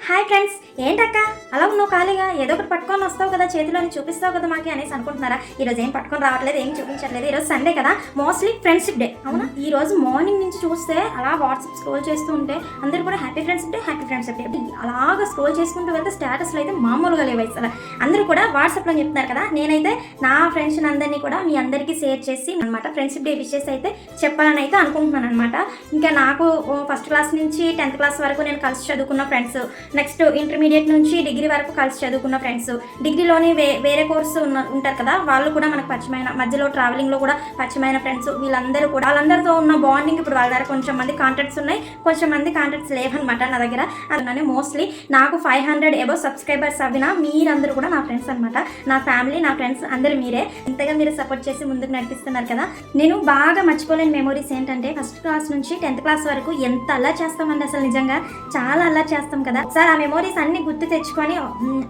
Hi friends, ఏంటక్క అలా ఉన్నావు ఖాళీగా? ఏదో ఒకటి పట్టుకొని వస్తావు కదా, చేతిలోని చూపిస్తావు కదా మాకి అనేసి అనుకుంటున్నారా? ఈరోజు ఏం పట్టుకొని రావట్లేదు, ఏం చూపించట్లేదు. ఈరోజు సండే కదా, మోస్ట్లీ ఫ్రెండ్షిప్ డే. అవునా? ఈ రోజు మార్నింగ్ నుంచి చూస్తే అలా వాట్సాప్ స్క్రోల్ చేస్తూ ఉంటే అందరూ కూడా happy friendship day, happy friendship day అలాగా స్క్రోల్ చేసుకుంటూ వెళ్తే స్టేటస్లు అయితే మామూలుగా లేవు. అసలు అందరూ కూడా వాట్సాప్లో చెప్తున్నారు కదా. నేనైతే నా ఫ్రెండ్స్ అందరినీ కూడా మీ అందరికీ షేర్ చేసి అనమాట ఫ్రెండ్షిప్ డే విషెస్ అయితే చెప్పాలని అయితే అనుకుంటున్నాను అనమాట. ఇంకా నాకు ఫస్ట్ క్లాస్ నుంచి 10th క్లాస్ వరకు నేను కలిసి చదువుకున్న ఫ్రెండ్స్, నెక్స్ట్ ఇంటర్మీడియట్ నుంచి డిగ్రీ వరకు కలిసి చదువుకున్న ఫ్రెండ్స్, డిగ్రీలోని వేరే కోర్సు ఉంటారు కదా, వాళ్ళు కూడా మనకు పరిచయమైన, మధ్యలో ట్రావెలింగ్లో కూడా పరిచయమైన ఫ్రెండ్స్, వీళ్ళందరూ కూడా వాళ్ళందరితో ఉన్న బాండింగ్ ఇప్పుడు వాళ్ళ దగ్గర కొంచెం మంది కాంటాక్ట్స్ ఉన్నాయి, కొంచెం మంది కాంటాక్ట్స్ లేవన్నమాట నా దగ్గర. అందులోనే మోస్ట్లీ నాకు 500 అబౌవ్ సబ్స్క్రైబర్స్ అవినా మీరందరూ కూడా నా ఫ్రెండ్స్ అనమాట. నా ఫ్యామిలీ, నా ఫ్రెండ్స్ అందరూ మీరే. ఇంతగా మీరు సపోర్ట్ చేసి ముందుకు నడిపిస్తున్నారు కదా. నేను బాగా మర్చిపోలేని మెమోరీస్ ఏంటంటే, ఫస్ట్ క్లాస్ నుంచి 10th క్లాస్ వరకు ఎంత అల్లరి చేస్తామండి, అసలు నిజంగా చాలా అల్లరి చేస్తాం కదా. సార్ ఆ మెమోరీస్ అన్ని గుర్తు తెచ్చుకొని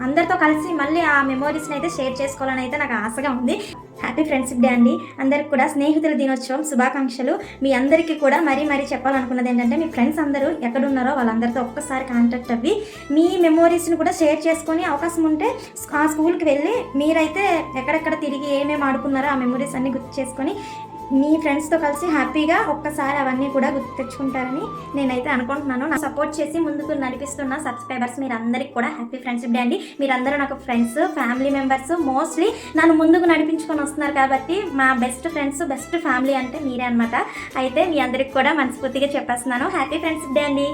అందరితో కలిసి మళ్ళీ ఆ మెమోరీస్ని అయితే షేర్ చేసుకోవాలని అయితే నాకు ఆశగా ఉంది. హ్యాపీ ఫ్రెండ్షిప్ డే అండి. అందరికి కూడా స్నేహితుల దినోత్సవం శుభాకాంక్షలు. మీ అందరికీ కూడా మరీ చెప్పాలనుకున్నది ఏంటంటే, మీ ఫ్రెండ్స్ అందరూ ఎక్కడున్నారో వాళ్ళందరితో ఒక్కసారి కాంటాక్ట్ అవ్వి మీ మెమోరీస్ని కూడా షేర్ చేసుకొని, అవకాశం ఉంటే ఆ స్కూల్కి వెళ్ళి మీరైతే ఎక్కడెక్కడ తిరిగి ఏమేమి ఆడుకున్నారో ఆ మెమోరీస్ అన్ని గుర్తు చేసుకొని మీ ఫ్రెండ్స్తో కలిసి హ్యాపీగా ఒక్కసారి అవన్నీ కూడా గుర్తు తెచ్చుకుంటారని నేనైతే అనుకుంటున్నాను. నా సపోర్ట్ చేసి ముందుకు నడిపిస్తున్న సబ్స్క్రైబర్స్ మీరందరికీ కూడా హ్యాపీ ఫ్రెండ్షిప్ డే అండి. మీరందరూ నాకు ఫ్రెండ్స్, ఫ్యామిలీ మెంబర్స్, మోస్ట్లీ నన్ను ముందుకు నడిపించుకొని వస్తున్నారు కాబట్టి మా బెస్ట్ ఫ్రెండ్స్, బెస్ట్ ఫ్యామిలీ అంటే మీరే అనమాట. అయితే మీ అందరికి కూడా మనస్ఫూర్తిగా చెప్పేస్తున్నాను హ్యాపీ ఫ్రెండ్షిప్ డే అండి.